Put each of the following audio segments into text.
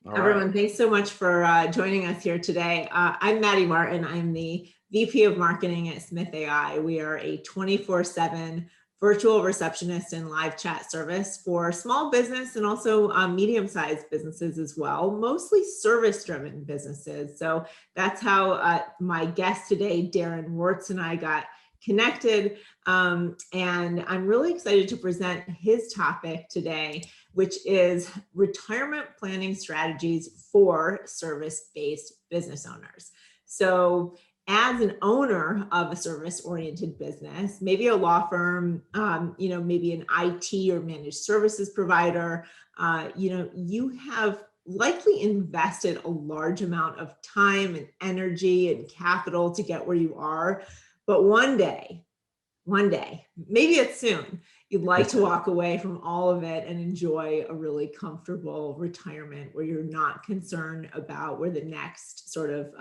All right. Everyone, thanks so much for joining us here today. I'm Maddy Martin. I'm the VP of Marketing at Smith.ai. We are a 24/7 virtual receptionist and live chat service for small business and also medium-sized businesses as well, mostly service-driven businesses. So that's how my guest today, Darren Wurz, and I got connected. And I'm really excited to present his topic today, which is retirement planning strategies for service-based business owners. So as an owner of a service-oriented business, maybe a law firm, maybe an IT or managed services provider, you have likely invested a large amount of time and energy and capital to get where you are. But one day, maybe it's soon, you'd like to walk away from all of it and enjoy a really comfortable retirement where you're not concerned about where the next sort of,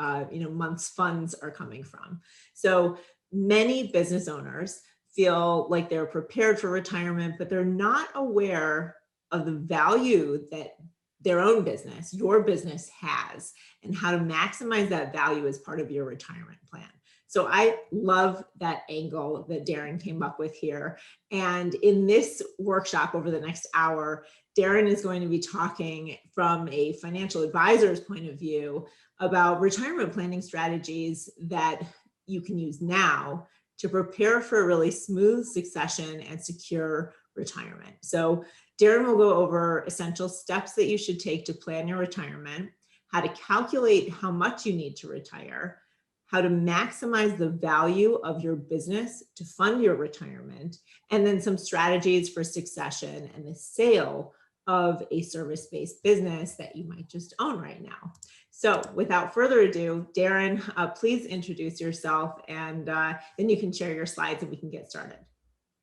month's funds are coming from. So many business owners feel like they're prepared for retirement, but they're not aware of the value that their own business, your business has, and how to maximize that value as part of your retirement plan. So I love that angle that Darren came up with here. And in this workshop over the next hour, Darren is going to be talking from a financial advisor's point of view about retirement planning strategies that you can use now to prepare for a really smooth succession and secure retirement. So Darren will go over essential steps that you should take to plan your retirement, how to calculate how much you need to retire, how to maximize the value of your business to fund your retirement, and then some strategies for succession and the sale of a service-based business that you might just own right now. So without further ado, Darren, please introduce yourself, and then you can share your slides and we can get started.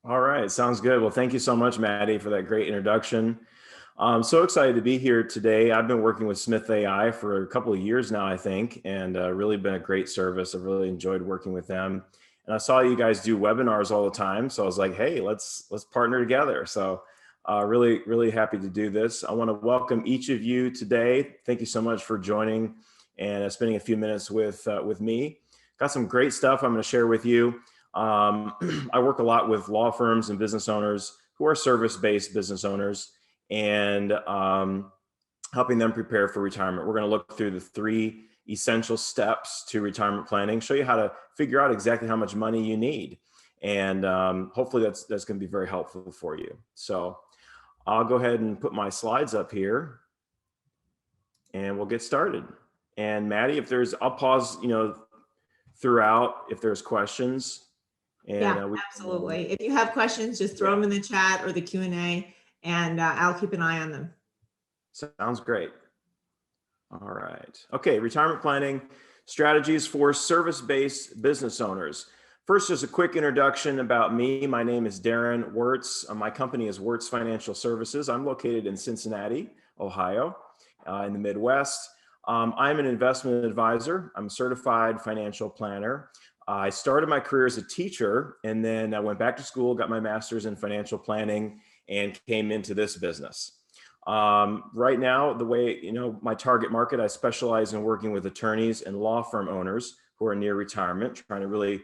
All right. Sounds good. Well, thank you so much, Maddy, for that great introduction. I'm so excited to be here today. I've been working with Smith.ai for a couple of years now, I think, and really been a great service. I've really enjoyed working with them. And I saw you guys do webinars all the time. So I was like, hey, let's partner together. So really happy to do this. I want to welcome each of you today. Thank you so much for joining and spending a few minutes with me. Got some great stuff I'm going to share with you. I work a lot with law firms and business owners who are service-based business owners, and helping them prepare for retirement. We're going to look through the 3 essential steps to retirement planning, show you how to figure out exactly how much money you need. And hopefully that's going to be very helpful for you. So I'll go ahead and put my slides up here and we'll get started. And Maddy, I'll pause, throughout if there's questions. And, yeah, absolutely. If you have questions, just throw them in the chat or the Q&A. And I'll keep an eye on them. Sounds great. All right. Okay, retirement planning strategies for service-based business owners. First, just a quick introduction about me. My name is Darren Wurz. My company is Wurz Financial Services. I'm located in Cincinnati, Ohio, in the Midwest. I'm an investment advisor. I'm a certified financial planner. I started my career as a teacher, and then I went back to school, got my master's in financial planning, and came into this business. Right now, the way, my target market, I specialize in working with attorneys and law firm owners who are near retirement, trying to really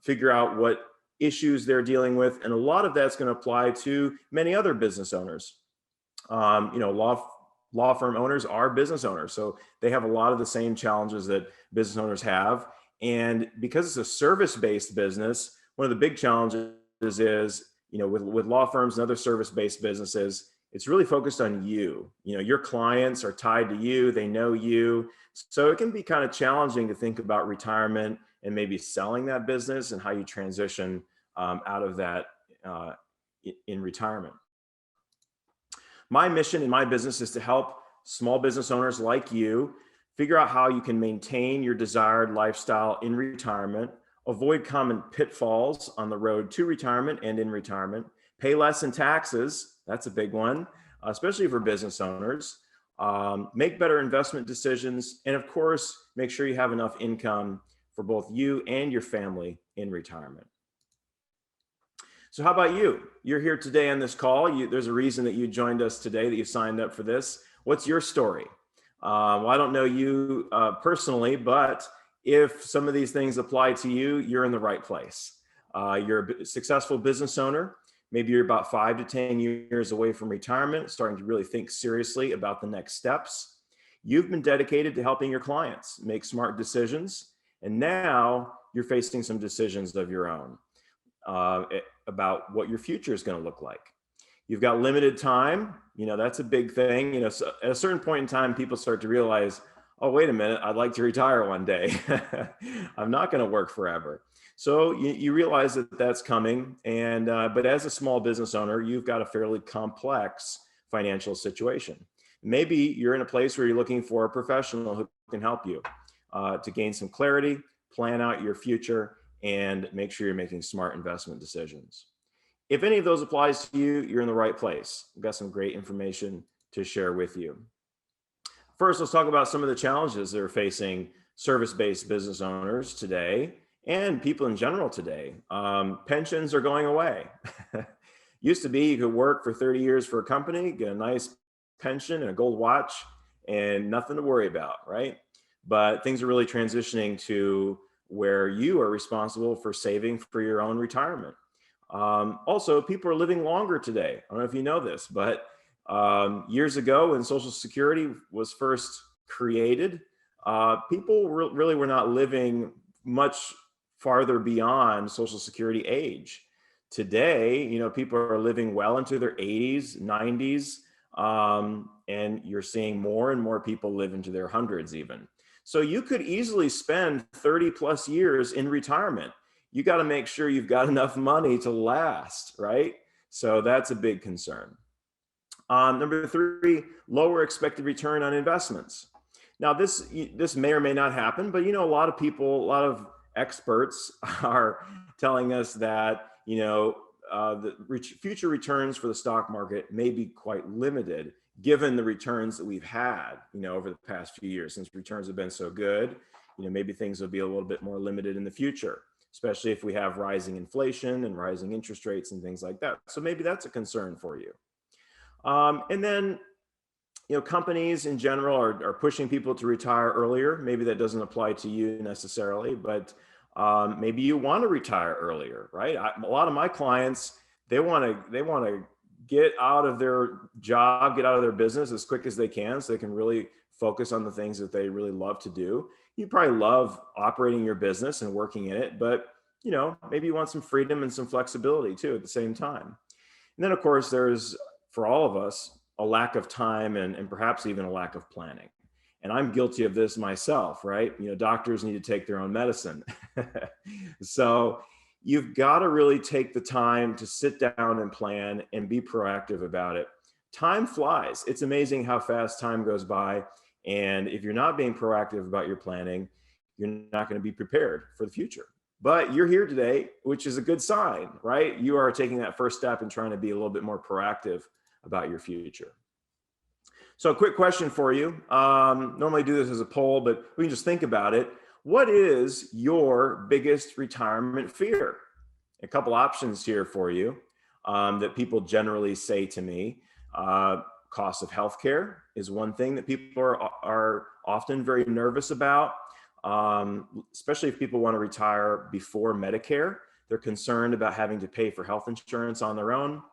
figure out what issues they're dealing with. And a lot of that's going to apply to many other business owners. Law firm owners are business owners, so they have a lot of the same challenges that business owners have. And because it's a service-based business, one of the big challenges is, with law firms and other service-based businesses, it's really focused on you. Your clients are tied to you, they know you. So it can be kind of challenging to think about retirement and maybe selling that business and how you transition out of that in retirement. My mission in my business is to help small business owners like you figure out how you can maintain your desired lifestyle in retirement, avoid common pitfalls on the road to retirement and in retirement, pay less in taxes, that's a big one, especially for business owners, make better investment decisions, and of course, make sure you have enough income for both you and your family in retirement. So how about you? You're here today on this call. There's a reason that you joined us today, that you signed up for this. What's your story? Well, I don't know you personally, but if some of these things apply to you, you're in the right place. You're a successful business owner. Maybe you're about 5 to 10 years away from retirement, starting to really think seriously about the next steps. You've been dedicated to helping your clients make smart decisions, and now you're facing some decisions of your own about what your future is going to look like. You've got limited time. That's a big thing. So at a certain point in time, people start to realize, oh, wait a minute, I'd like to retire one day. I'm not going to work forever. So you realize that that's coming. And but as a small business owner, you've got a fairly complex financial situation. Maybe you're in a place where you're looking for a professional who can help you to gain some clarity, plan out your future, and make sure you're making smart investment decisions. If any of those applies to you, you're in the right place. We've got some great information to share with you. First, let's talk about some of the challenges that are facing service-based business owners today and people in general today. Pensions are going away. Used to be you could work for 30 years for a company, get a nice pension and a gold watch and nothing to worry about, right? But things are really transitioning to where you are responsible for saving for your own retirement. Also, people are living longer today. I don't know if you know this, but years ago when Social Security was first created, people really were not living much farther beyond Social Security age. Today, people are living well into their 80s, 90s, and you're seeing more and more people live into their hundreds even. So you could easily spend 30 plus years in retirement. You got to make sure you've got enough money to last, right? So that's a big concern. Number 3, lower expected return on investments. Now this may or may not happen, but a lot of people, a lot of experts are telling us that the future returns for the stock market may be quite limited given the returns that we've had over the past few years. Since returns have been so good, maybe things will be a little bit more limited in the future, especially if we have rising inflation and rising interest rates and things like that. So maybe that's a concern for you. And then, companies in general are pushing people to retire earlier. Maybe that doesn't apply to you necessarily, but maybe you want to retire earlier, right? A lot of my clients, they want to get out of their job, get out of their business as quick as they can so they can really focus on the things that they really love to do. You probably love operating your business and working in it, but maybe you want some freedom and some flexibility too at the same time. And then of course there's, for all of us, a lack of time and perhaps even a lack of planning. And I'm guilty of this myself, right? Doctors need to take their own medicine. So you've got to really take the time to sit down and plan and be proactive about it. Time flies. It's amazing how fast time goes by. And if you're not being proactive about your planning, you're not going to be prepared for the future. But you're here today, which is a good sign, right? You are taking that first step and trying to be a little bit more proactive about your future. So a quick question for you. Normally do this as a poll, but we can just think about it. What is your biggest retirement fear? A couple options here for you that people generally say to me. Cost of healthcare is one thing that people are often very nervous about, especially if people want to retire before Medicare. They're concerned about having to pay for health insurance on their own.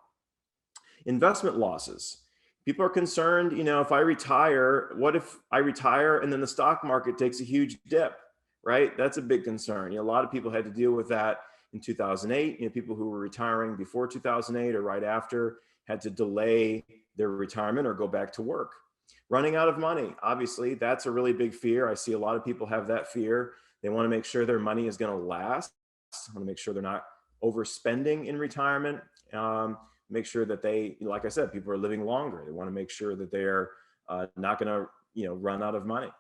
Investment losses. People are concerned, if I retire, what if I retire and then the stock market takes a huge dip, right? That's a big concern. A lot of people had to deal with that in 2008. People who were retiring before 2008 or right after had to delay their retirement or go back to work. Running out of money, obviously, that's a really big fear. I see a lot of people have that fear. They want to make sure their money is going to last. They want to make sure they're not overspending in retirement. Make sure that they, like I said, people are living longer. They want to make sure that they're not going to, run out of money.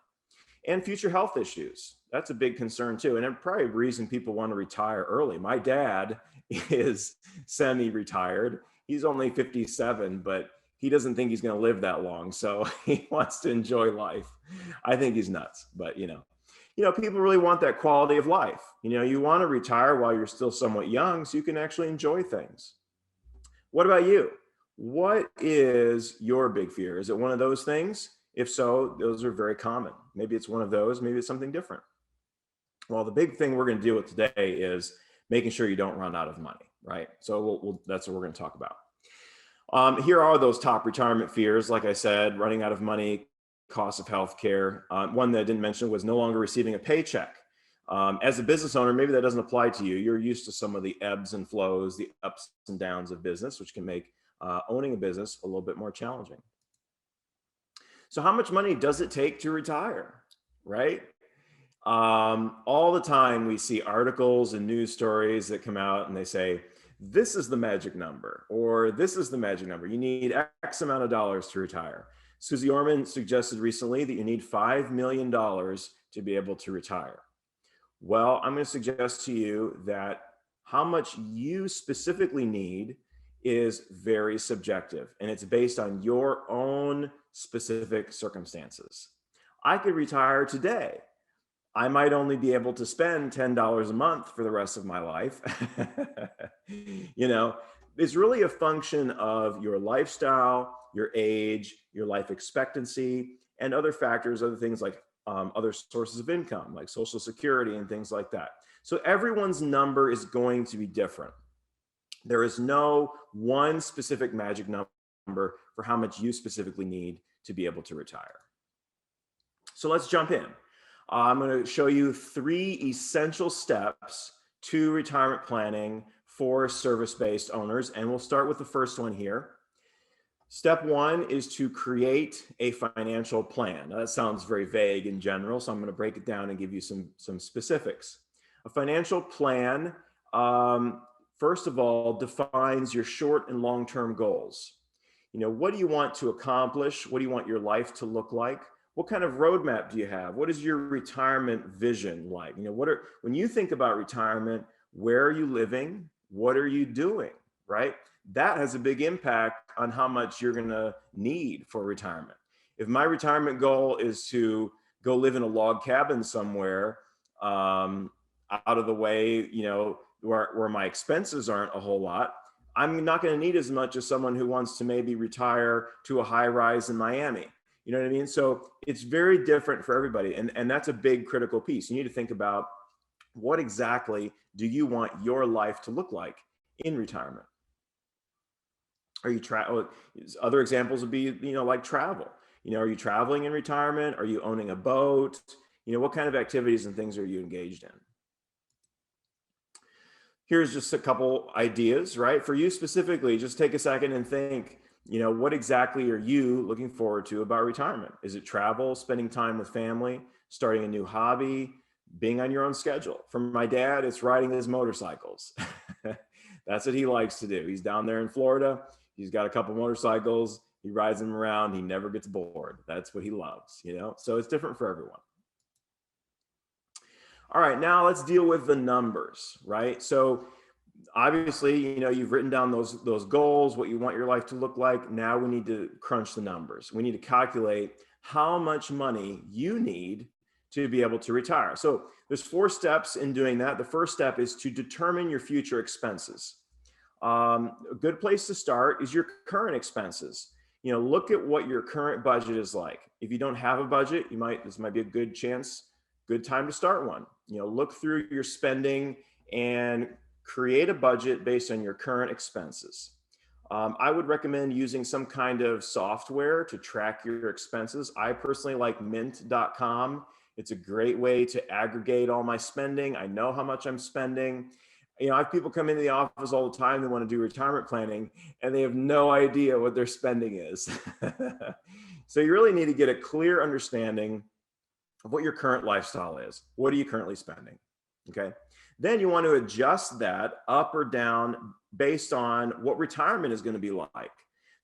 And future health issues. That's a big concern too. And probably a reason people want to retire early. My dad is semi-retired. He's only 57, but he doesn't think he's going to live that long. So he wants to enjoy life. I think he's nuts, but people really want that quality of life. You want to retire while you're still somewhat young so you can actually enjoy things. What about you? What is your big fear? Is it one of those things? If so, those are very common. Maybe it's one of those, maybe it's something different. Well, the big thing we're going to deal with today is making sure you don't run out of money, right? So that's what we're going to talk about. Here are those top retirement fears. Like I said, running out of money, cost of healthcare. One that I didn't mention was no longer receiving a paycheck. As a business owner, maybe that doesn't apply to you. You're used to some of the ebbs and flows, the ups and downs of business, which can make owning a business a little bit more challenging. So how much money does it take to retire, right? All the time we see articles and news stories that come out and they say, this is the magic number, or this is the magic number. You need X amount of dollars to retire. Susie Orman suggested recently that you need $5 million to be able to retire. Well, I'm going to suggest to you that how much you specifically need is very subjective, and it's based on your own specific circumstances. I could retire today. I might only be able to spend $10 a month for the rest of my life. You know, it's really a function of your lifestyle, your age, your life expectancy, and other factors, other things like other sources of income, like Social Security and things like that. So everyone's number is going to be different. There is no one specific magic number for how much you specifically need to be able to retire. So let's jump in. I'm going to show you 3 essential steps to retirement planning for service-based owners, and we'll start with the first one here. Step 1 is to create a financial plan. Now, that sounds very vague in general, so I'm going to break it down and give you some specifics. A financial plan, first of all, defines your short and long-term goals. You know, what do you want to accomplish? What do you want your life to look like? What kind of roadmap do you have? What is your retirement vision like? You know, when you think about retirement, where are you living? What are you doing, right? That has a big impact on how much you're going to need for retirement. If my retirement goal is to go live in a log cabin somewhere, out of the way, you know, where my expenses aren't a whole lot, I'm not going to need as much as someone who wants to maybe retire to a high rise in Miami. You know what I mean? So it's very different for everybody. And that's a big critical piece. You need to think about what exactly do you want your life to look like in retirement? Are you other examples would be, you know, like travel. You know, are you traveling in retirement? Are you owning a boat? You know, what kind of activities and things are you engaged in? Here's just a couple ideas, right? For you specifically, just take a second and think, you know, what exactly are you looking forward to about retirement? Is it travel, spending time with family, starting a new hobby, being on your own schedule? For my dad, it's riding his motorcycles. That's what he likes to do. He's down there in Florida. He's got a couple motorcycles. He rides them around. He never gets bored. That's what he loves, you know? So it's different for everyone. All right, now let's deal with the numbers, right? So obviously, you know, you've written down those goals, what you want your life to look like. Now we need to crunch the numbers. We need to calculate how much money you need to be able to retire. So there's 4 steps in doing that. The first step is to determine your future expenses. A good place to start is your current expenses. You know, look at what your current budget is like. If you don't have a budget, this might be a good time to start one. You know, look through your spending and create a budget based on your current expenses. I would recommend using some kind of software to track your expenses. I personally like mint.com. It's a great way to aggregate all my spending. I know how much I'm spending. You know, I have people come into the office all the time that want to do retirement planning and they have no idea what their spending is. So you really need to get a clear understanding of what your current lifestyle is. What are you currently spending? Okay. Then you want to adjust that up or down based on what retirement is going to be like.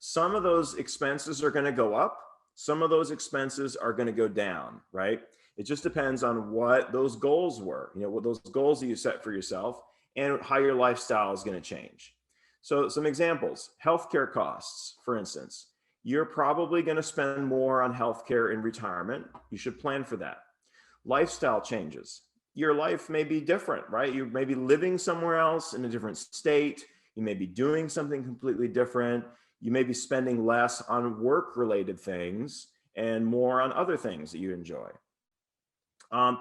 Some of those expenses are going to go up. Some of those expenses are going to go down, right? It just depends on what those goals were, you know, what those goals that you set for yourself and how your lifestyle is going to change. So some examples, healthcare costs, for instance. You're probably going to spend more on healthcare in retirement. You should plan for that. Lifestyle changes. Your life may be different, right? You may be living somewhere else in a different state. You may be doing something completely different. You may be spending less on work-related things and more on other things that you enjoy.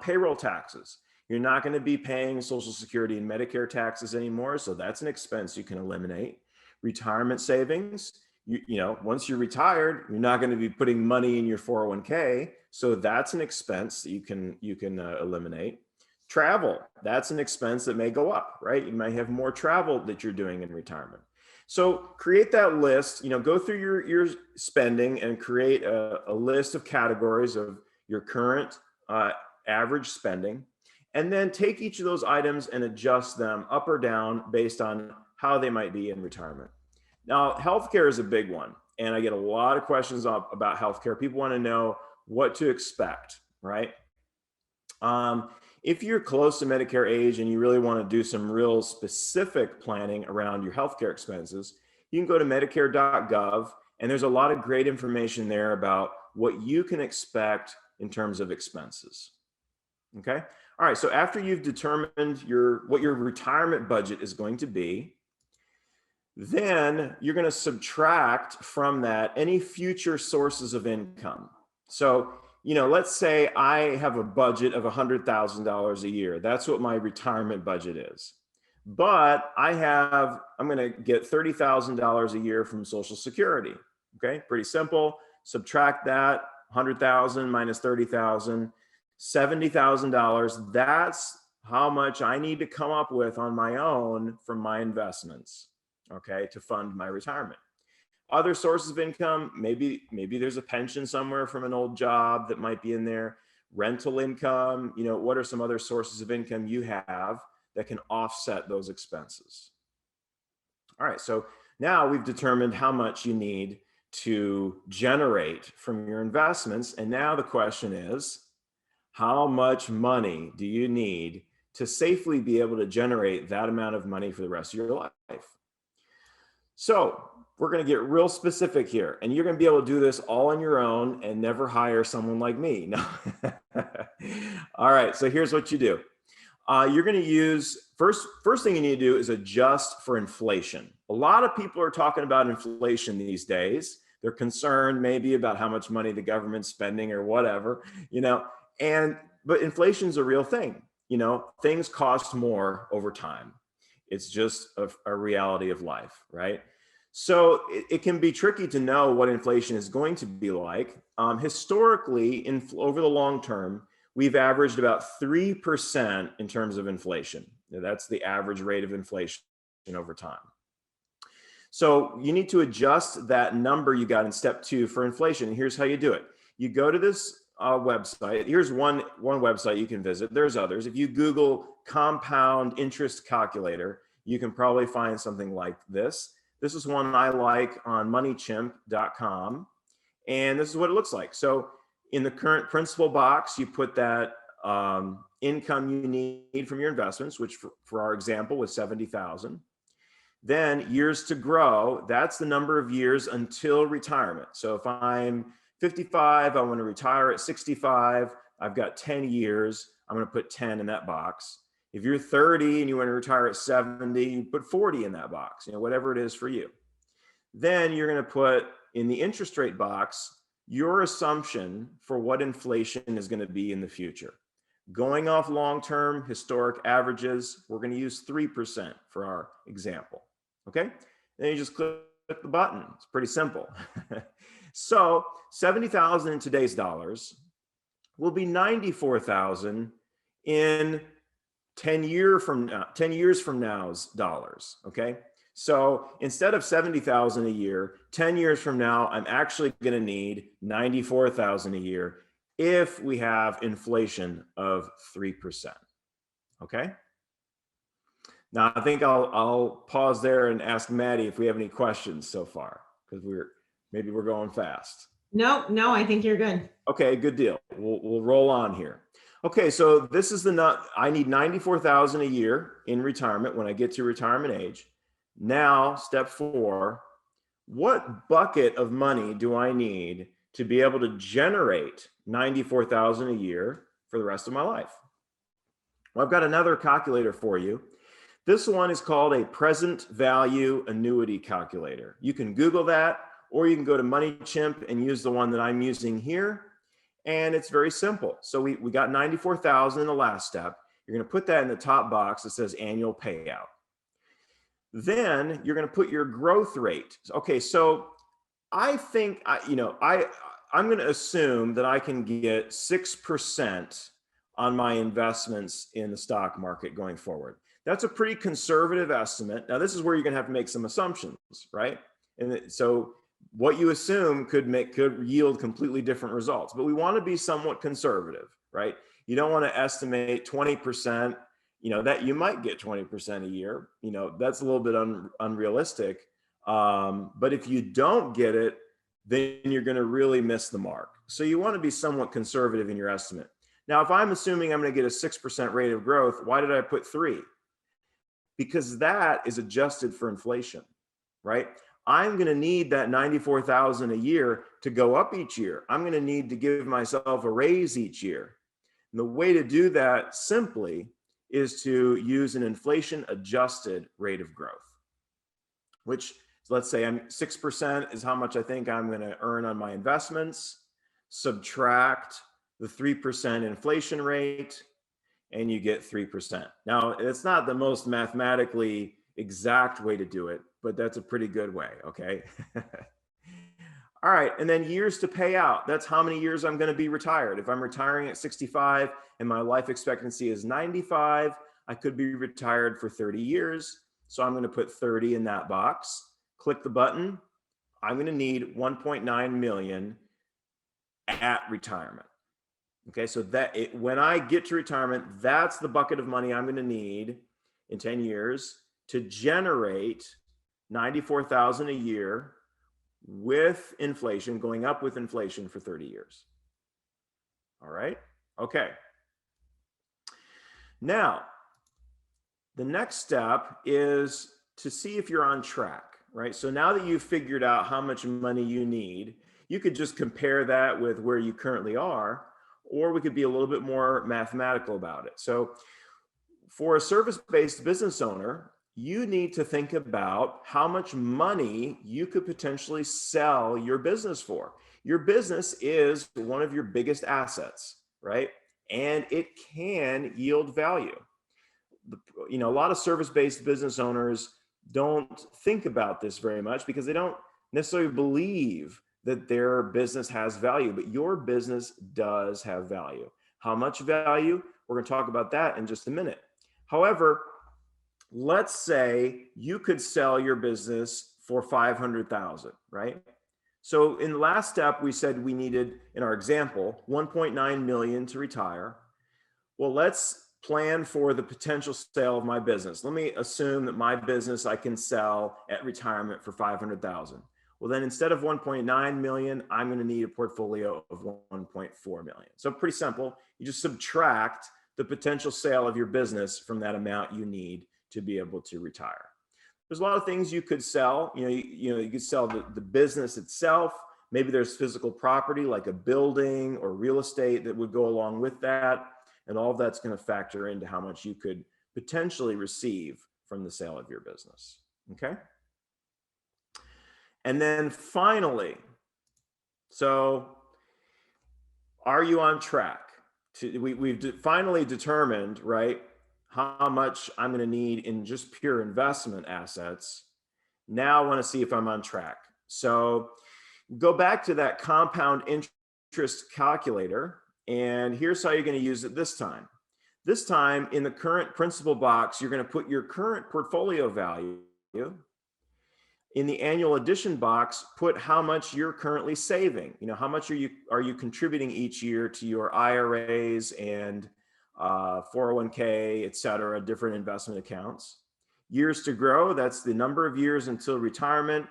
Payroll taxes. You're not going to be paying Social Security and Medicare taxes anymore, so that's an expense you can eliminate. Retirement savings. Once you're retired, you're not going to be putting money in your 401k, so that's an expense that you can eliminate. Travel, that's an expense that may go up, right? You might have more travel that you're doing in retirement. So create that list, go through your spending and create a list of categories of your current average spending, and then take each of those items and adjust them up or down based on how they might be in retirement. Now, healthcare is a big one, and I get a lot of questions about healthcare. People want to know what to expect, right? If you're close to Medicare age and you really want to do some real specific planning around your healthcare expenses, you can go to medicare.gov, and there's a lot of great information there about what you can expect in terms of expenses. Okay. All right. So after you've determined what your retirement budget is going to be, then you're going to subtract from that any future sources of income. So, let's say I have a budget of $100,000 a year. That's what my retirement budget is. But I'm going to get $30,000 a year from Social Security. Okay. Pretty simple. Subtract that 100,000 minus 30,000. $70,000, that's how much I need to come up with on my own from my investments, okay, to fund my retirement. Other sources of income, maybe there's a pension somewhere from an old job that might be in there. Rental income, what are some other sources of income you have that can offset those expenses? All right, so now we've determined how much you need to generate from your investments, and now the question is, how much money do you need to safely be able to generate that amount of money for the rest of your life? So we're going to get real specific here, and you're going to be able to do this all on your own and never hire someone like me. No. All right. So here's what you do. You're going to use, first thing you need to do is adjust for inflation. A lot of people are talking about inflation these days. They're concerned maybe about how much money the government's spending or whatever, but inflation is a real thing. Things cost more over time. It's just a reality of life, right? So it can be tricky to know what inflation is going to be like. Historically, over the long term, we've averaged about 3% in terms of inflation. That's the average rate of inflation over time. So you need to adjust that number you got in step 2 for inflation. And here's how you do it. You go to this website. Here's one website you can visit. There's others. If you Google compound interest calculator, you can probably find something like this. This is one I like on moneychimp.com. And this is what it looks like. So in the current principal box, you put that income you need from your investments, which for our example was 70,000. Then years to grow, that's the number of years until retirement. So if I'm 55, I want to retire at 65, I've got 10 years, I'm going to put 10 in that box. If you're 30 and you want to retire at 70, you put 40 in that box, whatever it is for you. Then you're going to put in the interest rate box your assumption for what inflation is going to be in the future. Going off long-term historic averages, we're going to use 3% for our example. Okay? Then you just click the button. It's pretty simple. So 70,000 in today's dollars will be 94,000 in 10 years from now's dollars. Okay? So instead of 70,000 a year, 10 years from now, I'm actually going to need 94,000 a year if we have inflation of 3%. Okay? Now, I think I'll pause there and ask Maddy if we have any questions so far, because maybe we're going fast. No, I think you're good. Okay, good deal. We'll roll on here. Okay, so this is I need 94,000 a year in retirement when I get to retirement age. Now, step 4, what bucket of money do I need to be able to generate 94,000 a year for the rest of my life? Well, I've got another calculator for you. This one is called a present value annuity calculator. You can Google that, Or you can go to MoneyChimp and use the one that I'm using here. And it's very simple. So we got 94,000 in the last step. You're going to put that in the top box that says annual payout. Then you're going to put your growth rate. Okay, so I think, I'm going to assume that I can get 6% on my investments in the stock market going forward. That's a pretty conservative estimate. Now, this is where you're going to have to make some assumptions, right? And so what you assume could yield completely different results, but we want to be somewhat conservative, right? You don't want to estimate 20%, that you might get 20% a year. That's a little bit unrealistic. But if you don't get it, then you're going to really miss the mark. So you want to be somewhat conservative in your estimate. Now, if I'm assuming I'm going to get a 6% rate of growth, why did I put 3? Because that is adjusted for inflation, right? I'm going to need that 94,000 a year to go up each year. I'm going to need to give myself a raise each year. And the way to do that simply is to use an inflation adjusted rate of growth, which, let's say 6% is how much I think I'm going to earn on my investments, subtract the 3% inflation rate, and you get 3%. Now, it's not the most mathematically exact way to do it, but that's a pretty good way, okay? All right, and then years to pay out. That's how many years I'm going to be retired. If I'm retiring at 65 and my life expectancy is 95, I could be retired for 30 years. So I'm going to put 30 in that box. Click the button. I'm going to need 1.9 million at retirement. Okay, so when I get to retirement, that's the bucket of money I'm going to need in 10 years to generate 94,000 a year with inflation, going up with inflation for 30 years. All right, okay. Now, the next step is to see if you're on track, right? So now that you've figured out how much money you need, you could just compare that with where you currently are, or we could be a little bit more mathematical about it. So for a service-based business owner, you need to think about how much money you could potentially sell your business for. Your business is one of your biggest assets, right? And it can yield value. A lot of service-based business owners don't think about this very much because they don't necessarily believe that their business has value, but your business does have value. How much value? We're going to talk about that in just a minute. However, let's say you could sell your business for 500,000, right? So in the last step, we said we needed, in our example, 1.9 million to retire. Well, let's plan for the potential sale of my business. Let me assume that my business I can sell at retirement for 500,000. Well, then instead of 1.9 million, I'm going to need a portfolio of 1.4 million. So pretty simple. You just subtract the potential sale of your business from that amount you need to be able to retire. There's a lot of things you could sell. You could sell the business itself. Maybe there's physical property like a building or real estate that would go along with that. And all of that's going to factor into how much you could potentially receive from the sale of your business. Okay. And then finally, so are you on track? We've finally determined, right, how much I'm going to need in just pure investment assets. Now I want to see if I'm on track. So go back to that compound interest calculator, and here's how you're going to use it this time. This time in the current principal box, you're going to put your current portfolio value. In the annual addition box, put how much you're currently saving. How much are you contributing each year to your IRAs and 401k, et cetera, different investment accounts. Years to grow, that's the number of years until retirement.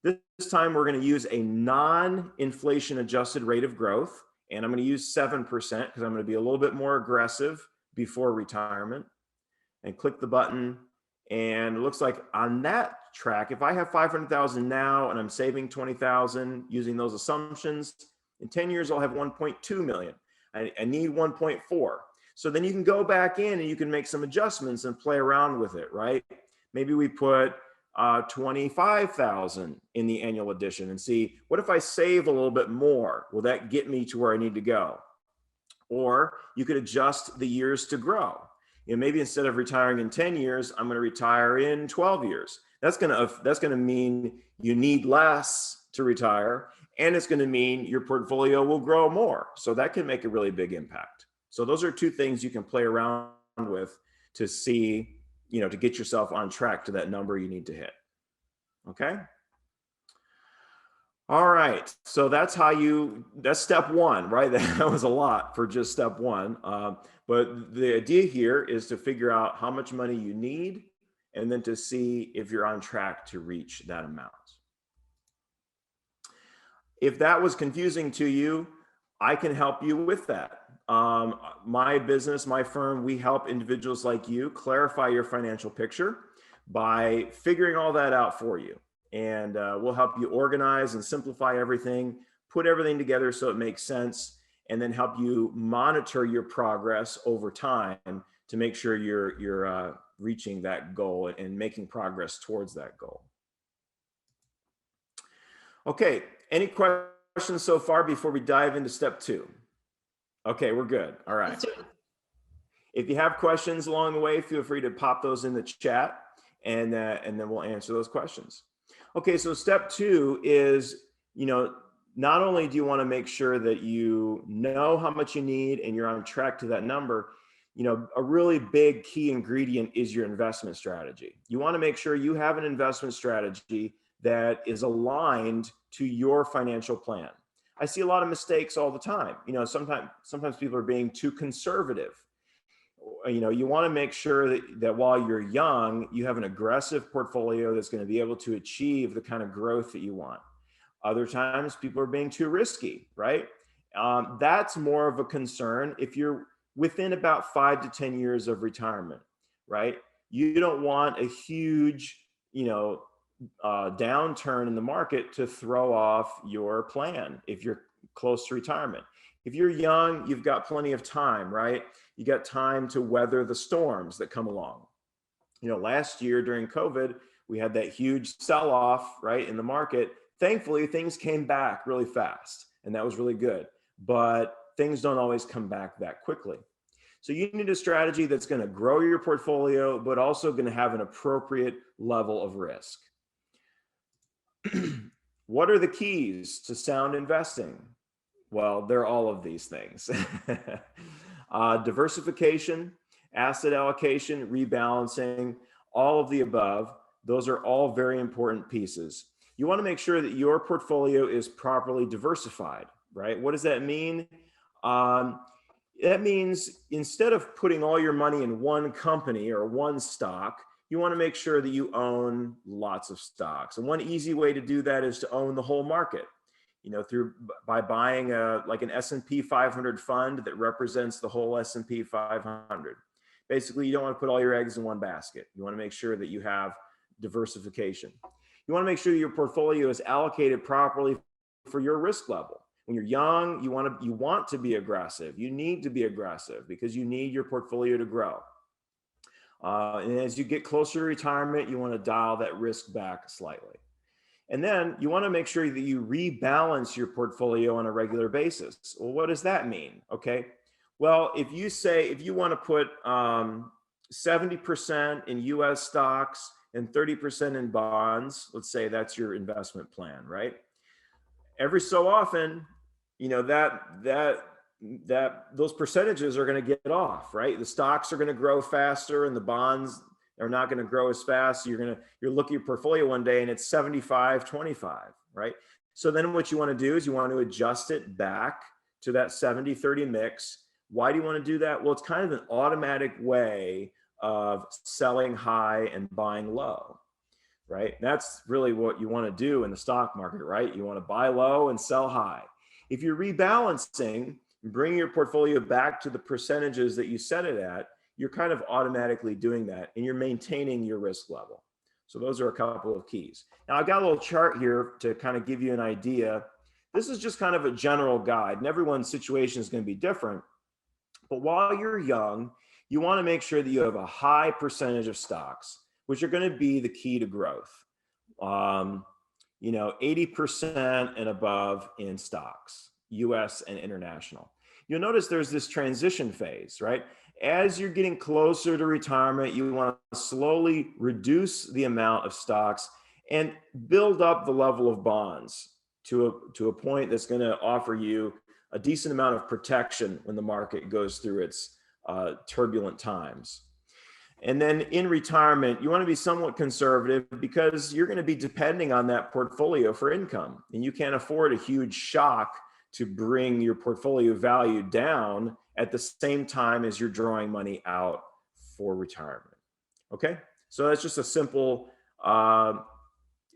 This time we're going to use a non-inflation adjusted rate of growth, and I'm going to use 7% because I'm going to be a little bit more aggressive before retirement. And click the button, and it looks like on that track, if I have 500,000 now and I'm saving 20,000 using those assumptions, in 10 years I'll have 1.2 million. I need 1.4. So then you can go back in and you can make some adjustments and play around with it, right? Maybe we put 25,000 in the annual edition and see, what if I save a little bit more? Will that get me to where I need to go? Or you could adjust the years to grow. Maybe instead of retiring in 10 years, I'm going to retire in 12 years. That's going to mean you need less to retire, and it's going to mean your portfolio will grow more. So that can make a really big impact. So those are two things you can play around with to see, to get yourself on track to that number you need to hit. Okay. All right. So that's step one, right? That was a lot for just step one. But the idea here is to figure out how much money you need and then to see if you're on track to reach that amount. If that was confusing to you, I can help you with that. My business, my firm, we help individuals like you clarify your financial picture by figuring all that out for you. And we'll help you organize and simplify everything, put everything together so it makes sense, and then help you monitor your progress over time to make sure you're reaching that goal and making progress towards that goal. Okay, any questions so far before we dive into step two? Okay, we're good. All right. If you have questions along the way, feel free to pop those in the chat, and then we'll answer those questions. Okay, so step two is, not only do you want to make sure that you know how much you need and you're on track to that number, a really big key ingredient is your investment strategy. You want to make sure you have an investment strategy that is aligned to your financial plan. I see a lot of mistakes all the time. Sometimes people are being too conservative. You want to make sure that while you're young, you have an aggressive portfolio that's going to be able to achieve the kind of growth that you want. Other times people are being too risky, right? That's more of a concern if you're within about 5 to 10 years of retirement, right? You don't want a huge, downturn in the market to throw off your plan if you're close to retirement. If you're young, you've got plenty of time, right? You got time to weather the storms that come along. Last year during COVID, we had that huge sell-off, right, in the market. Thankfully, things came back really fast, and that was really good. But things don't always come back that quickly. So you need a strategy that's going to grow your portfolio, but also going to have an appropriate level of risk. What are the keys to sound investing? Well, they're all of these things. Diversification, asset allocation, rebalancing, all of the above. Those are all very important pieces. You want to make sure that your portfolio is properly diversified, right? What does that mean? That means instead of putting all your money in one company or one stock, you want to make sure that you own lots of stocks. And one easy way to do that is to own the whole market. By buying like an S&P 500 fund that represents the whole S&P 500. Basically, you don't want to put all your eggs in one basket. You want to make sure that you have diversification. You want to make sure your portfolio is allocated properly for your risk level. When you're young, you want to be aggressive. You need to be aggressive because you need your portfolio to grow. And as you get closer to retirement, you want to dial that risk back slightly. And then you want to make sure that you rebalance your portfolio on a regular basis. Well, what does that mean? Okay. Well, if you want to put 70% in US stocks and 30% in bonds, let's say that's your investment plan, right? Every so often, those percentages are going to get off, right? The stocks are going to grow faster and the bonds are not going to grow as fast. You're looking at your portfolio one day and it's 75-25, right? So then what you want to do is you want to adjust it back to that 70-30 mix. Why do you want to do that? Well, it's kind of an automatic way of selling high and buying low, right? That's really what you want to do in the stock market, right? You want to buy low and sell high. If you're rebalancing, bring your portfolio back to the percentages that you set it at, you're kind of automatically doing that and you're maintaining your risk level. So those are a couple of keys. Now I've got a little chart here to kind of give you an idea. This is just kind of a general guide and everyone's situation is going to be different. But while you're young, you want to make sure that you have a high percentage of stocks, which are going to be the key to growth. 80% and above in stocks, US and international. You'll notice there's this transition phase, right? As you're getting closer to retirement, you want to slowly reduce the amount of stocks and build up the level of bonds to a point that's going to offer you a decent amount of protection when the market goes through its turbulent times. And then in retirement, you want to be somewhat conservative because you're going to be depending on that portfolio for income. And you can't afford a huge shock to bring your portfolio value down at the same time as you're drawing money out for retirement. Okay, so that's just a simple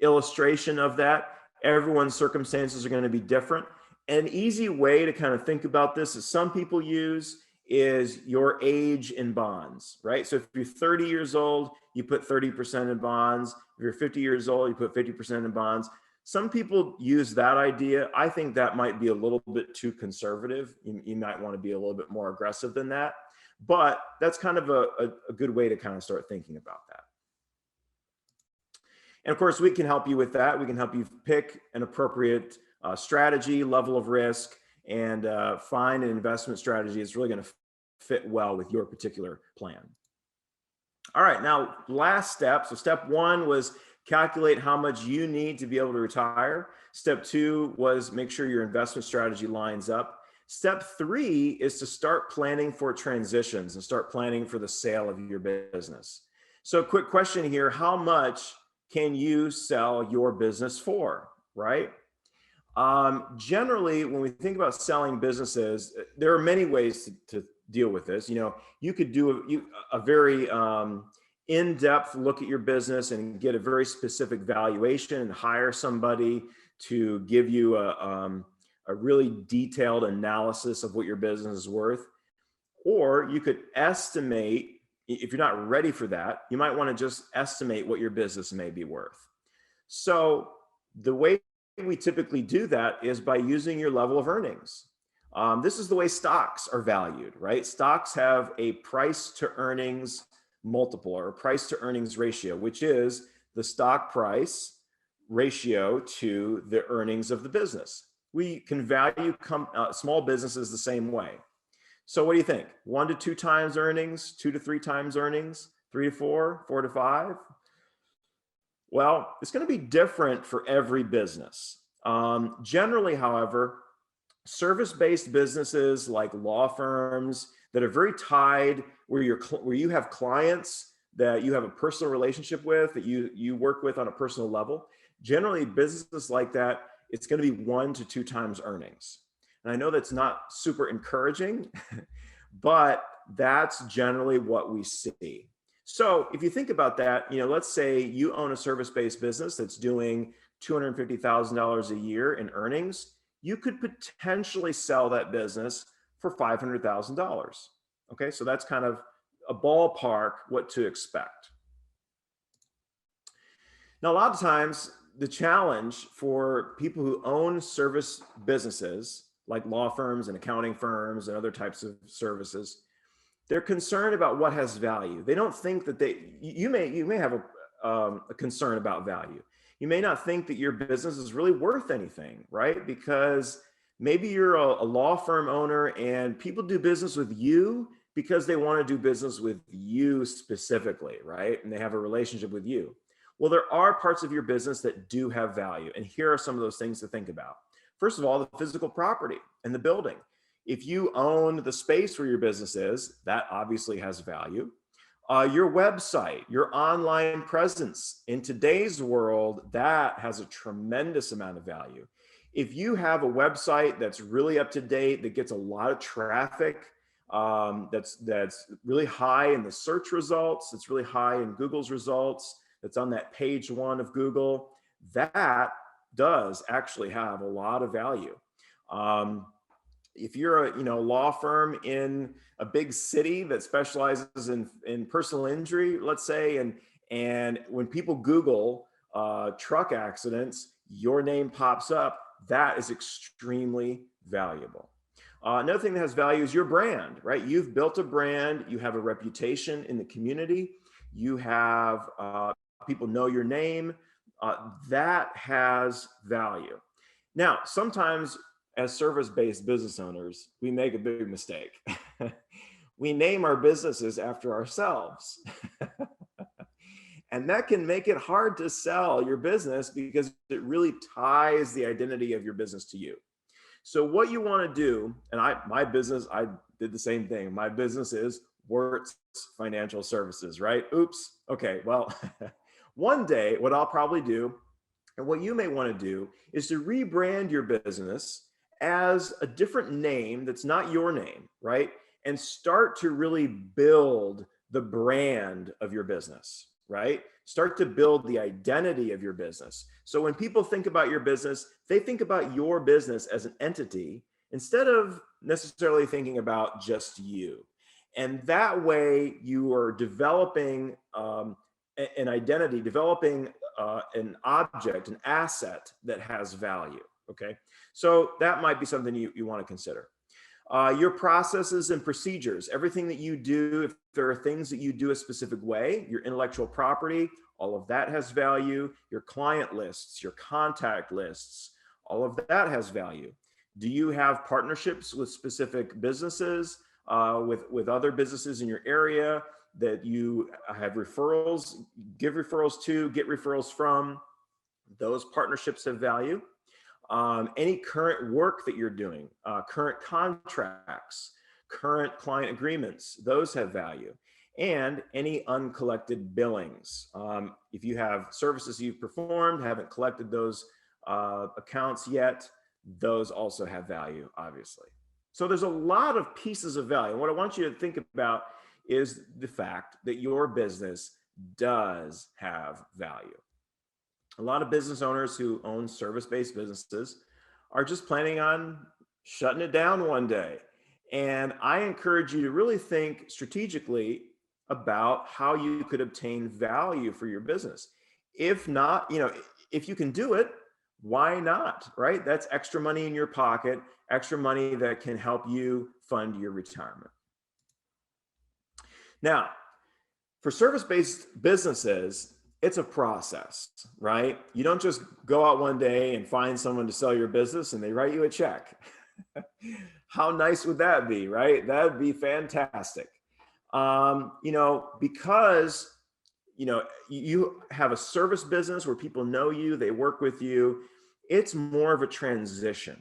illustration of that. Everyone's circumstances are going to be different. An easy way to kind of think about this is some people use is your age in bonds, right? So if you're 30 years old, you put 30% in bonds. If you're 50 years old, you put 50% in bonds. Some people use that idea. I think that might be a little bit too conservative. You might want to be a little bit more aggressive than that, but that's kind of a good way to kind of start thinking about that. And of course, we can help you with that. We can help you pick an appropriate strategy, level of risk, and find an investment strategy that's really going to fit well with your particular plan. All right, now last step. So step one was calculate how much you need to be able to retire. Step two was make sure your investment strategy lines up. Step three is to start planning for transitions and start planning for the sale of your business. So quick question here, how much can you sell your business for, right? Generally, when we think about selling businesses, there are many ways to deal with this. You could do a very in-depth look at your business and get a very specific valuation and hire somebody to give you a really detailed analysis of what your business is worth. Or you could estimate, if you're not ready for that, you might want to just estimate what your business may be worth. So the way we typically do that is by using your level of earnings. This is the way stocks are valued, right? Stocks have a price to earnings multiple or a price to earnings ratio, which is the stock price ratio to the earnings of the business. We can value small businesses the same way. So what do you think? 1 to 2 times earnings, 2 to 3 times earnings, 3 to 4, 4 to 5? Well, it's going to be different for every business. Generally, however, service-based businesses like law firms that are very tied, where you have clients that you have a personal relationship with, that you work with on a personal level, generally businesses like that, it's going to be 1 to 2 times earnings. And I know that's not super encouraging, but that's generally what we see. So if you think about that, let's say you own a service-based business that's doing $250,000 a year in earnings, you could potentially sell that business for $500,000. Okay, so that's kind of a ballpark what to expect. Now, a lot of times the challenge for people who own service businesses like law firms and accounting firms and other types of services, they're concerned about what has value. They don't think that you may have a concern about value. You may not think that your business is really worth anything, right? Because maybe you're a law firm owner and people do business with you because they want to do business with you specifically, right? And they have a relationship with you. Well, there are parts of your business that do have value. And here are some of those things to think about. First of all, the physical property and the building. If you own the space where your business is, that obviously has value. Your website, your online presence in today's world, that has a tremendous amount of value. If you have a website that's really up to date, that gets a lot of traffic, that's really high in the search results, that's really high in Google's results, that's on that page 1 of Google, that does actually have a lot of value. If you're a law firm in a big city that specializes in personal injury, let's say, and when people Google truck accidents, your name pops up, that is extremely valuable. Another thing that has value is your brand, right? You've built a brand, you have a reputation in the community, you have people know your name. that has value. Now, sometimes as service-based business owners, we make a big mistake. We name our businesses after ourselves. And that can make it hard to sell your business because it really ties the identity of your business to you. So what you want to do, and my business, I did the same thing. My business is Wurz Financial Services, right? Oops. Okay. Well, one day what I'll probably do, and what you may want to do, is to rebrand your business as a different name that's not your name, right? And start to really build the brand of your business, right? Start to build the identity of your business. So when people think about your business, they think about your business as an entity instead of necessarily thinking about just you. And that way you are developing an identity, developing an object, an asset that has value, okay? So that might be something you want to consider. Your processes and procedures, everything that you do, if there are things that you do a specific way, your intellectual property, all of that has value. Your client lists, your contact lists, all of that has value. Do you have partnerships with specific businesses, with other businesses in your area that you have referrals, give referrals to, get referrals from? Those partnerships have value. Any current work that you're doing, current contracts, current client agreements, those have value. And any uncollected billings. If you have services you've performed, haven't collected those accounts yet, those also have value, obviously. So there's a lot of pieces of value. And what I want you to think about is the fact that your business does have value. A lot of business owners who own service-based businesses are just planning on shutting it down one day. And I encourage you to really think strategically about how you could obtain value for your business. If not, if you can do it, why not, right? That's extra money in your pocket, extra money that can help you fund your retirement. Now, for service-based businesses, it's a process, right? You don't just go out one day and find someone to sell your business and they write you a check. How nice would that be, right? That would be fantastic. Because you have a service business where people know you, they work with you, it's more of a transition.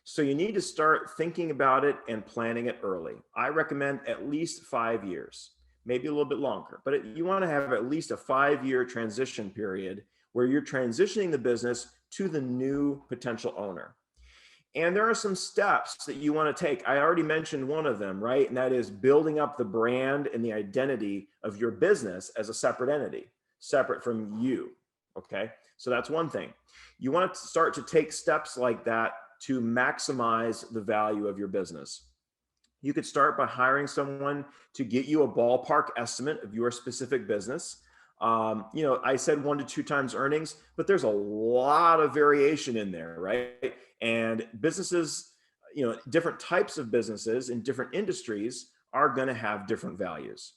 So you need to start thinking about it and planning it early. I recommend at least 5 years. Maybe a little bit longer, but you want to have at least a 5-year transition period where you're transitioning the business to the new potential owner. And there are some steps that you want to take. I already mentioned one of them, right? And that is building up the brand and the identity of your business as a separate entity, separate from you, okay? So that's one thing. You want to start to take steps like that to maximize the value of your business. You could start by hiring someone to get you a ballpark estimate of your specific business. I said 1 to 2 times earnings, but there's a lot of variation in there, right? And businesses, different types of businesses in different industries are going to have different values.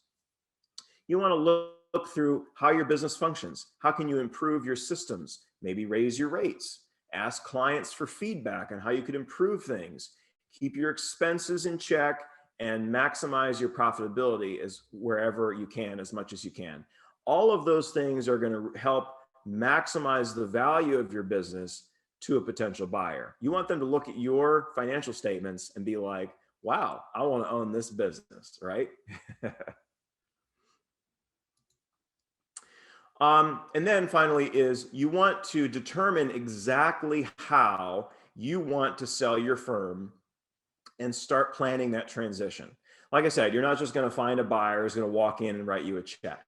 You want to look through how your business functions. How can you improve your systems? Maybe raise your rates. Ask clients for feedback on how you could improve things. Keep your expenses in check and maximize your profitability as wherever you can, as much as you can. All of those things are going to help maximize the value of your business to a potential buyer. You want them to look at your financial statements and be like, wow, I want to own this business, right? And then finally is you want to determine exactly how you want to sell your firm and start planning that transition. Like I said, you're not just going to find a buyer who's going to walk in and write you a check.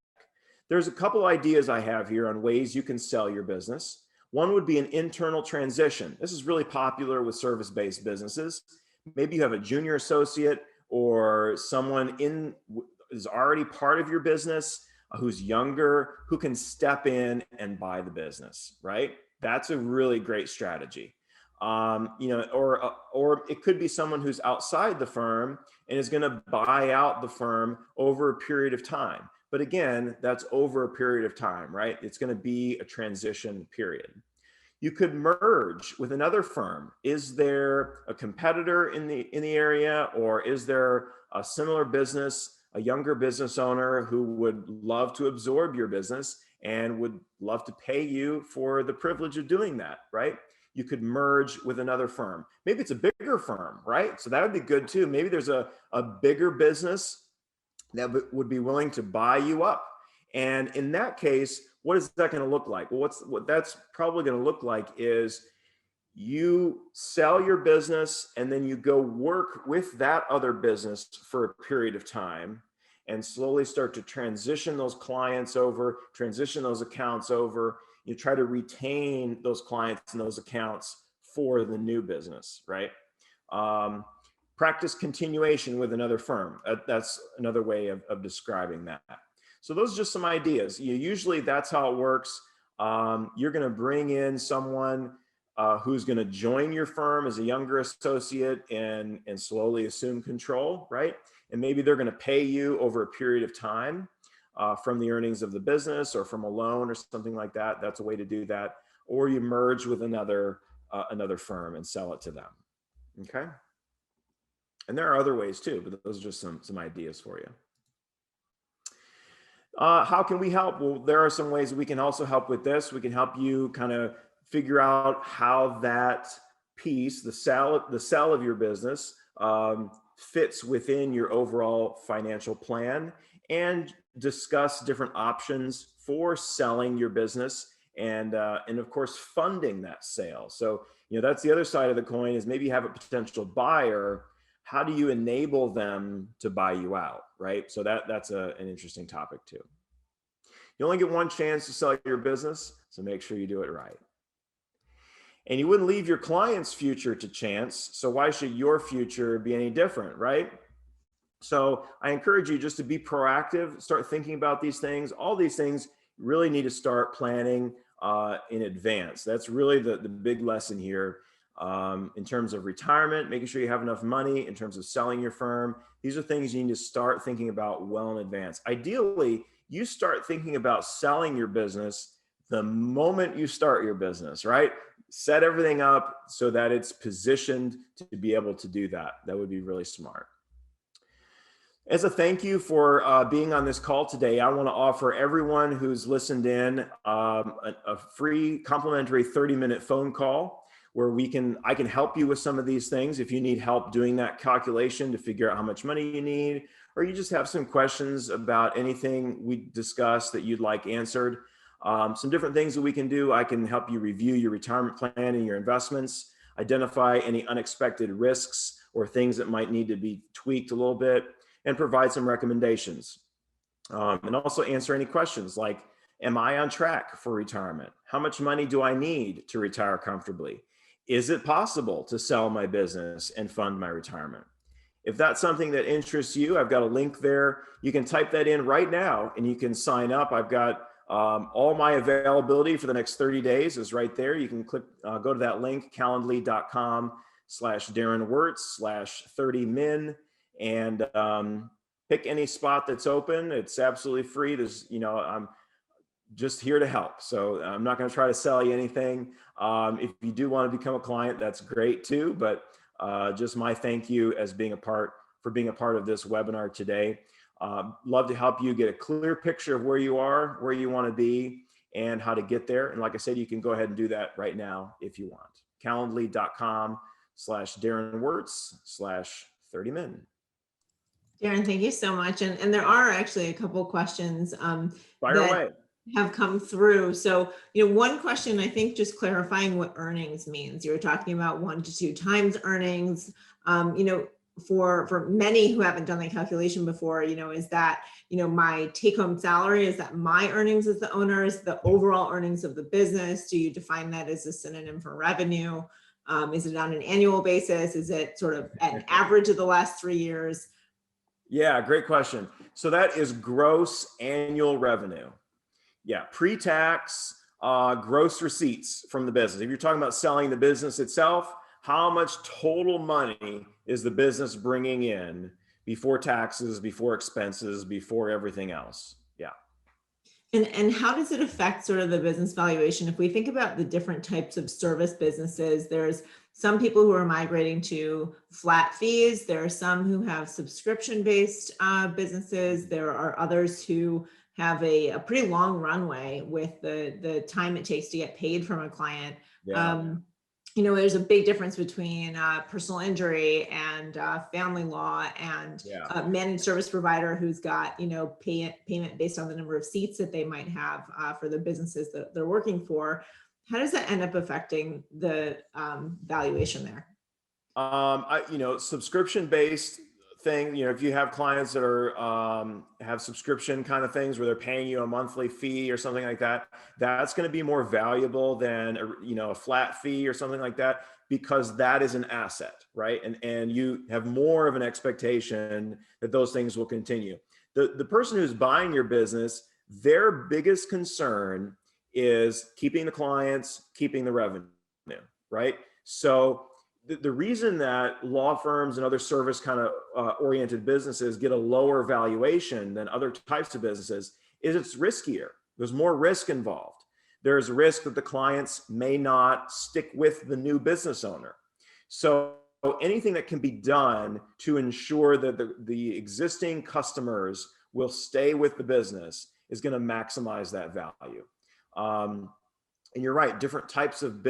There's a couple ideas I have here on ways you can sell your business. One would be an internal transition. This is really popular with service-based businesses. Maybe you have a junior associate or someone is already part of your business who's younger, who can step in and buy the business, right? That's a really great strategy. Or it could be someone who's outside the firm and is going to buy out the firm over a period of time. But again, that's over a period of time, right? It's going to be a transition period. You could merge with another firm. Is there a competitor in the area, or is there a similar business, a younger business owner who would love to absorb your business and would love to pay you for the privilege of doing that, right? You could merge with another firm. Maybe it's a bigger firm, right? So that would be good too. Maybe there's a bigger business that would be willing to buy you up. And in that case, what is that going to look like? Well, what that's probably going to look like is you sell your business and then you go work with that other business for a period of time and slowly start to transition those clients over, transition those accounts over. You try to retain those clients and those accounts for the new business, right? Practice continuation with another firm. That's another way of describing that. So those are just some ideas. Usually that's how it works. You're going to bring in someone who's going to join your firm as a younger associate and slowly assume control, right? And maybe they're going to pay you over a period of time from the earnings of the business or from a loan or something like that. That's a way to do that. Or you merge with another firm and sell it to them. Okay. And there are other ways too, but those are just some ideas for you. How can we help? Well, there are some ways that we can also help with this. We can help you kind of figure out how that piece, the sell of your business, fits within your overall financial plan, and discuss different options for selling your business and of course funding that sale. So that's the other side of the coin, is maybe you have a potential buyer. How do you enable them to buy you out, right? So that's an interesting topic too. You only get one chance to sell your business, so make sure you do it right. And you wouldn't leave your client's future to chance, so why should your future be any different, right? So I encourage you just to be proactive, start thinking about these things. All these things you really need to start planning in advance. That's really the big lesson here. In terms of retirement, making sure you have enough money, in terms of selling your firm. These are things you need to start thinking about well in advance. Ideally, you start thinking about selling your business the moment you start your business, right? Set everything up so that it's positioned to be able to do that. That would be really smart. As a thank you for being on this call today, I want to offer everyone who's listened in a free complimentary 30-minute phone call where I can help you with some of these things. If you need help doing that calculation to figure out how much money you need, or you just have some questions about anything we discussed that you'd like answered, some different things that we can do. I can help you review your retirement plan and your investments, identify any unexpected risks or things that might need to be tweaked a little bit, and provide some recommendations. And also answer any questions like, am I on track for retirement? How much money do I need to retire comfortably? Is it possible to sell my business and fund my retirement? If that's something that interests you, I've got a link there. You can type that in right now and you can sign up. I've got all my availability for the next 30 days is right there. You can click, go to that link, calendly.com/Darren Wurz/30min, and pick any spot that's open. It's absolutely free. I'm just here to help. So I'm not going to try to sell you anything. If you do want to become a client, that's great too. But just my thank you as being a part of this webinar today. Love to help you get a clear picture of where you are, where you want to be, and how to get there. And like I said, you can go ahead and do that right now if you want. Calendly.com/Darren Wurz/30min. Darren, thank you so much. And there are actually a couple questions Fire away. Have come through. So, one question, I think, just clarifying what earnings means. You were talking about 1 to 2 times earnings. For many who haven't done the calculation before, is that, my take-home salary? Is that my earnings as the owner? Is the overall earnings of the business? Do you define that as a synonym for revenue? Is it on an annual basis? Is it sort of an average of the last 3 years? Yeah, great question. So that is gross annual revenue. Yeah, pre-tax gross receipts from the business. If you're talking about selling the business itself, how much total money is the business bringing in before taxes, before expenses, before everything else? Yeah. And how does it affect sort of the business valuation? If we think about the different types of service businesses, there's some people who are migrating to flat fees. There are some who have subscription-based businesses. There are others who have a pretty long runway with the time it takes to get paid from a client. Yeah. There's a big difference between personal injury and family law and Yeah. managed service provider who's got, payment based on the number of seats that they might have for the businesses that they're working for. How does that end up affecting the valuation there? Subscription based thing, if you have clients that are have subscription kind of things where they're paying you a monthly fee or something like that, that's going to be more valuable than a flat fee or something like that, because that is an asset, right? And you have more of an expectation that those things will continue. The person who's buying your business, their biggest concern is keeping the clients, keeping the revenue, right? So the reason that law firms and other service kind of oriented businesses get a lower valuation than other types of businesses is it's riskier. There's more risk involved. There's risk that the clients may not stick with the new business owner. So anything that can be done to ensure that the existing customers will stay with the business is going to maximize that value. And you're right, different types of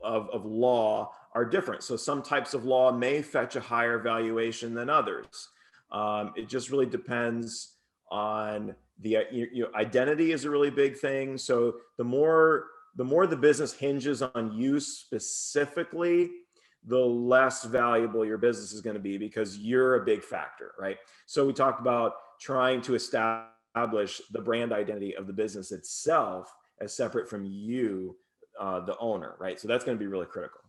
of law are different. So some types of law may fetch a higher valuation than others. It just really depends on the identity is a really big thing. So the more the business hinges on you specifically, the less valuable your business is going to be because you're a big factor, right? So we talked about trying to establish the brand identity of the business itself as separate from you, the owner, right? So that's going to be really critical.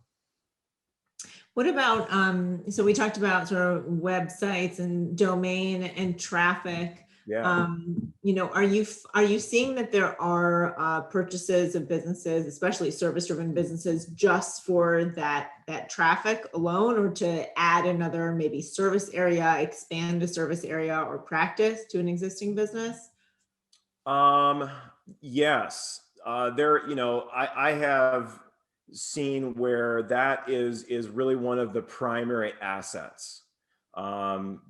What about, so we talked about sort of websites and domain and traffic. Yeah. Are you seeing that there are purchases of businesses, especially service-driven businesses, just for that traffic alone, or to add another maybe service area, expand a service area or practice to an existing business? Yes. I have seen where that is really one of the primary assets,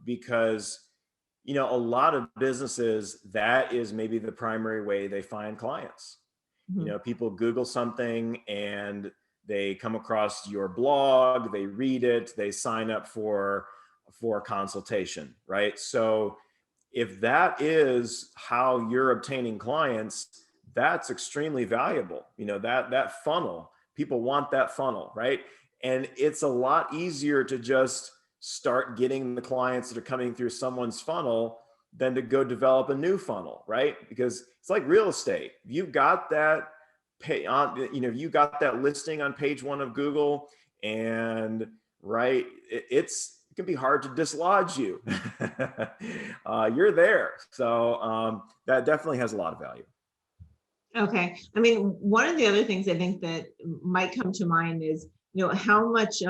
because a lot of businesses, that is maybe the primary way they find clients. Mm-hmm. People Google something and they come across your blog, they read it, they sign up for a consultation, right? So if that is how you're obtaining clients, that's extremely valuable. That funnel, people want that funnel, right? And it's a lot easier to just start getting the clients that are coming through someone's funnel than to go develop a new funnel, right? Because it's like real estate. You've got that you got that listing on page 1 of Google, and right, it can be hard to dislodge you. You're there. So that definitely has a lot of value. Okay. I mean, one of the other things I think that might come to mind is, how much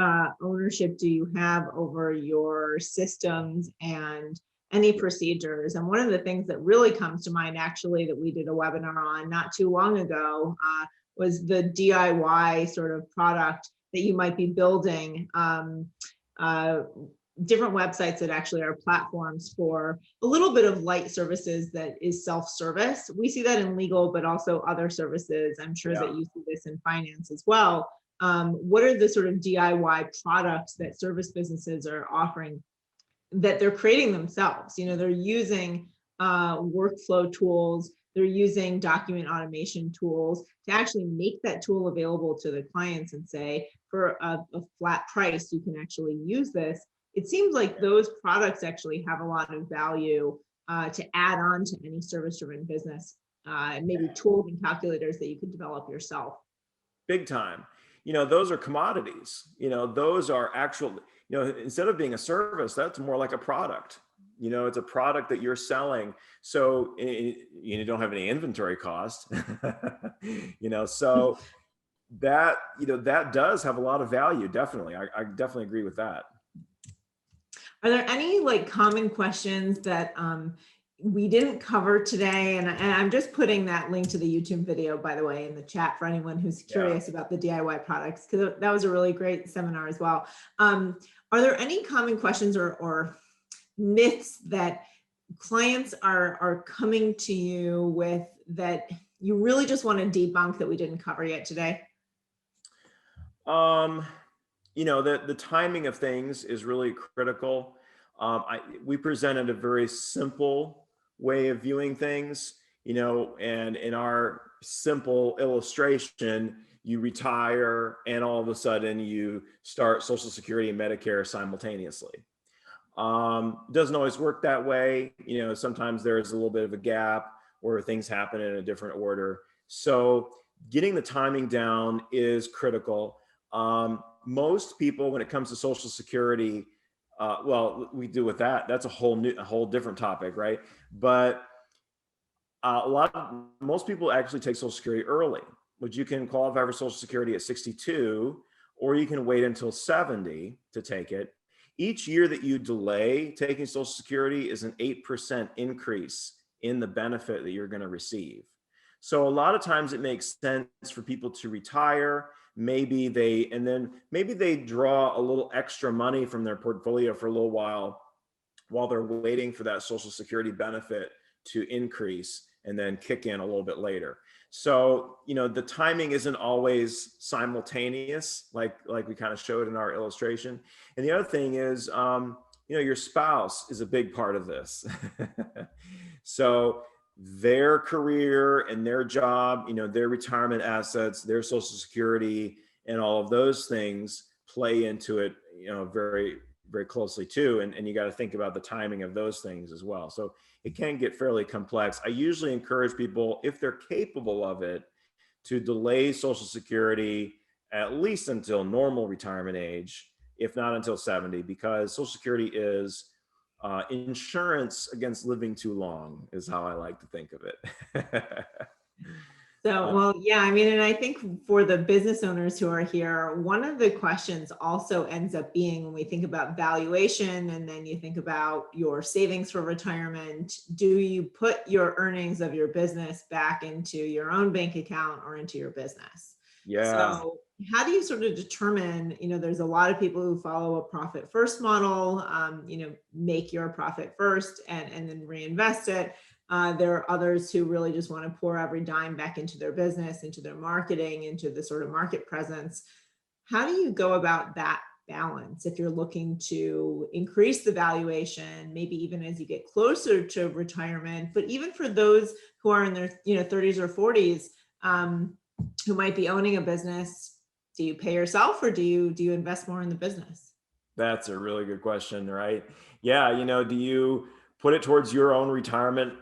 ownership do you have over your systems and any procedures? And one of the things that really comes to mind, actually, that we did a webinar on not too long ago, was the DIY sort of product that you might be building. Different websites that actually are platforms for a little bit of light services that is self-service. We see that in legal, but also other services. I'm sure that you see this in finance as well. What are the sort of DIY products that service businesses are offering that they're creating themselves? They're using workflow tools, they're using document automation tools to actually make that tool available to the clients and say, for a flat price, you can actually use this. It seems like those products actually have a lot of value to add on to any service-driven business, maybe tools and calculators that you could develop yourself. Big time. Those are commodities. Those are actual, instead of being a service, that's more like a product. It's a product that you're selling. So you don't have any inventory cost, so that does have a lot of value. Definitely. I definitely agree with that. Are there any common questions that we didn't cover today, and I'm just putting that link to the YouTube video, by the way, in the chat for anyone who's curious about the DIY products, because that was a really great seminar as well. Are there any common questions or myths that clients are coming to you with that you really just want to debunk that we didn't cover yet today? The timing of things is really critical. We presented a very simple way of viewing things, and in our simple illustration, you retire and all of a sudden you start Social Security and Medicare simultaneously. Doesn't always work that way. Sometimes there's a little bit of a gap where things happen in a different order. So getting the timing down is critical. Most people, when it comes to Social Security, we do with that. That's a whole different topic, right? But most people actually take Social Security early, which you can qualify for Social Security at 62, or you can wait until 70 to take it. Each year that you delay taking Social Security is an 8% increase in the benefit that you're going to receive. So a lot of times it makes sense for people to retire. Maybe they draw a little extra money from their portfolio for a little while they're waiting for that Social Security benefit to increase and then kick in a little bit later. So, the timing isn't always simultaneous, like we kind of showed in our illustration. And the other thing is, your spouse is a big part of this. So their career and their job, their retirement assets, their Social Security, and all of those things play into it, very, very closely too. And you got to think about the timing of those things as well. So it can get fairly complex. I usually encourage people, if they're capable of it, to delay Social Security at least until normal retirement age, if not until 70, because Social Security is insurance against living too long, is how I like to think of it. So, well, yeah, and I think for the business owners who are here, one of the questions also ends up being, when we think about valuation and then you think about your savings for retirement, do you put your earnings of your business back into your own bank account or into your business? Yeah. So how do you sort of determine, there's a lot of people who follow a profit first model, make your profit first and then reinvest it. There are others who really just want to pour every dime back into their business, into their marketing, into the sort of market presence. How do you go about that balance if you're looking to increase the valuation, maybe even as you get closer to retirement, but even for those who are in their 30s or 40s, who might be owning a business, do you pay yourself or do you invest more in the business? That's a really good question, right? Yeah, do you put it towards your own retirement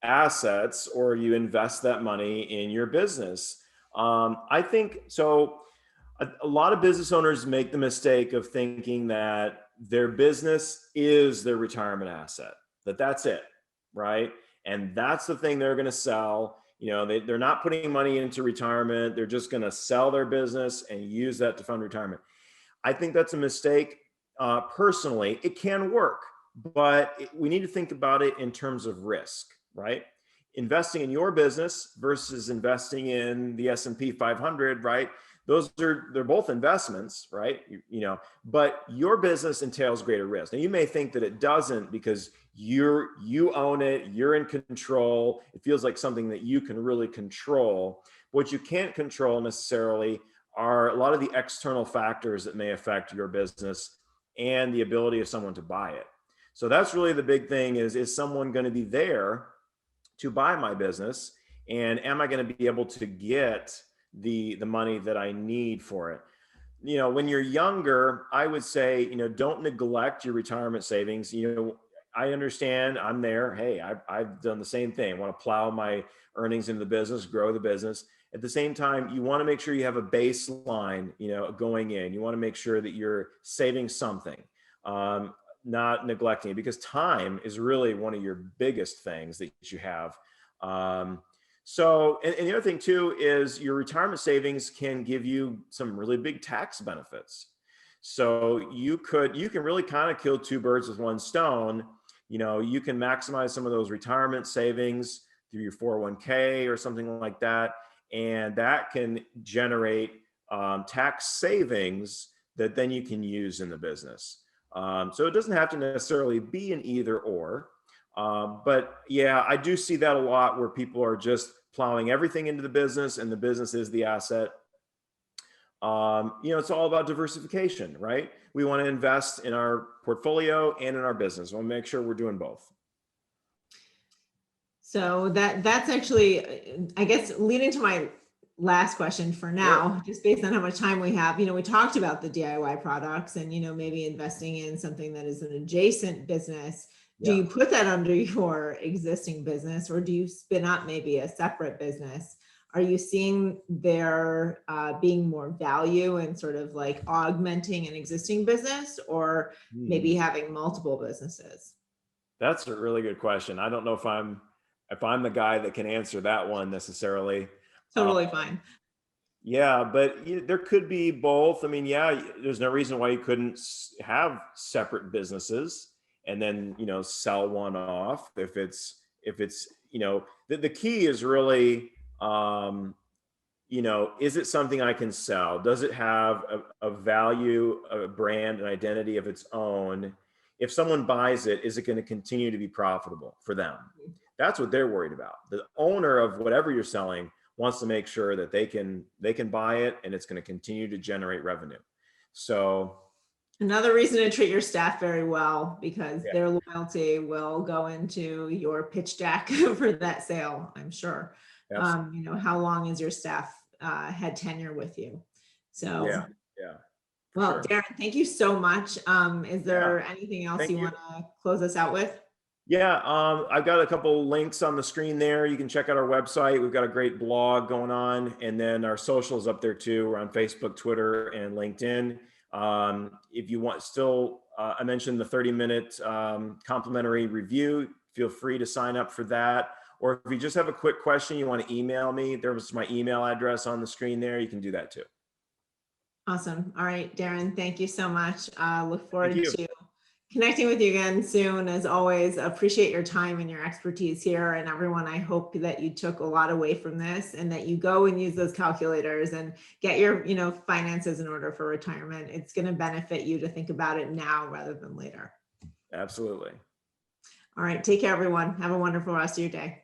assets or you invest that money in your business? I think so. A lot of business owners make the mistake of thinking that their business is their retirement asset, that's it, right? And that's the thing they're going to sell. They're not putting money into retirement. They're just going to sell their business and use that to fund retirement. I think that's a mistake. Personally, it can work, but we need to think about it in terms of risk, right? Investing in your business versus investing in the S&P 500, right? They're both investments, right? But your business entails greater risk. Now you may think that it doesn't because you own it, you're in control. It feels like something that you can really control. What you can't control necessarily are a lot of the external factors that may affect your business and the ability of someone to buy it. So that's really the big thing is someone going to be there to buy my business? And am I going to be able to get the money that I need for it? When you're younger, I would say, don't neglect your retirement savings. I understand I'm there. Hey, I've done the same thing. I want to plow my earnings into the business, grow the business. At the same time, you want to make sure you have a baseline, going in. You want to make sure that you're saving something, not neglecting it, because time is really one of your biggest things that you have. And the other thing too is your retirement savings can give you some really big tax benefits. So you can really kind of kill two birds with one stone. You can maximize some of those retirement savings through your 401k or something like that. And that can generate tax savings that then you can use in the business. So it doesn't have to necessarily be an either or. But yeah, I do see that a lot where people are just plowing everything into the business and the business is the asset. It's all about diversification, right? We want to invest in our portfolio and in our business. We'll make sure we're doing both. So that's actually, I guess, leading to my last question for now, Sure. just based on how much time we have. We talked about the DIY products and, maybe investing in something that is an adjacent business. Do you put that under your existing business, or do you spin up maybe a separate business? Are you seeing there being more value in sort of like augmenting an existing business, or maybe having multiple businesses? That's a really good question. I don't know if I'm the guy that can answer that one necessarily. Totally fine. Yeah, but there could be both. I mean, yeah, there's no reason why you couldn't have separate businesses and then, sell one off if it's, the key is really, is it something I can sell? Does it have a value, a brand, an identity of its own? If someone buys it, is it going to continue to be profitable for them? That's what they're worried about. The owner of whatever you're selling wants to make sure that they can buy it and it's going to continue to generate revenue. So another reason to treat your staff very well, because their loyalty will go into your pitch deck for that sale, I'm sure. How long has your staff had tenure with you? So yeah. Well, sure. Darren, thank you so much. Is there anything else you want to close us out with? Yeah, I've got a couple links on the screen there. You can check out our website. We've got a great blog going on, and then our socials up there too. We're on Facebook, Twitter, and LinkedIn. If you want, I mentioned the 30-minute complimentary review. Feel free to sign up for that. Or if you just have a quick question, you want to email me, there's my email address on the screen there. You can do that too. Awesome. All right, Darren, thank you so much. Look forward to connecting with you again soon. As always, appreciate your time and your expertise here. And everyone, I hope that you took a lot away from this and that you go and use those calculators and get your, finances in order for retirement. It's going to benefit you to think about it now rather than later. Absolutely. All right. Take care, everyone. Have a wonderful rest of your day.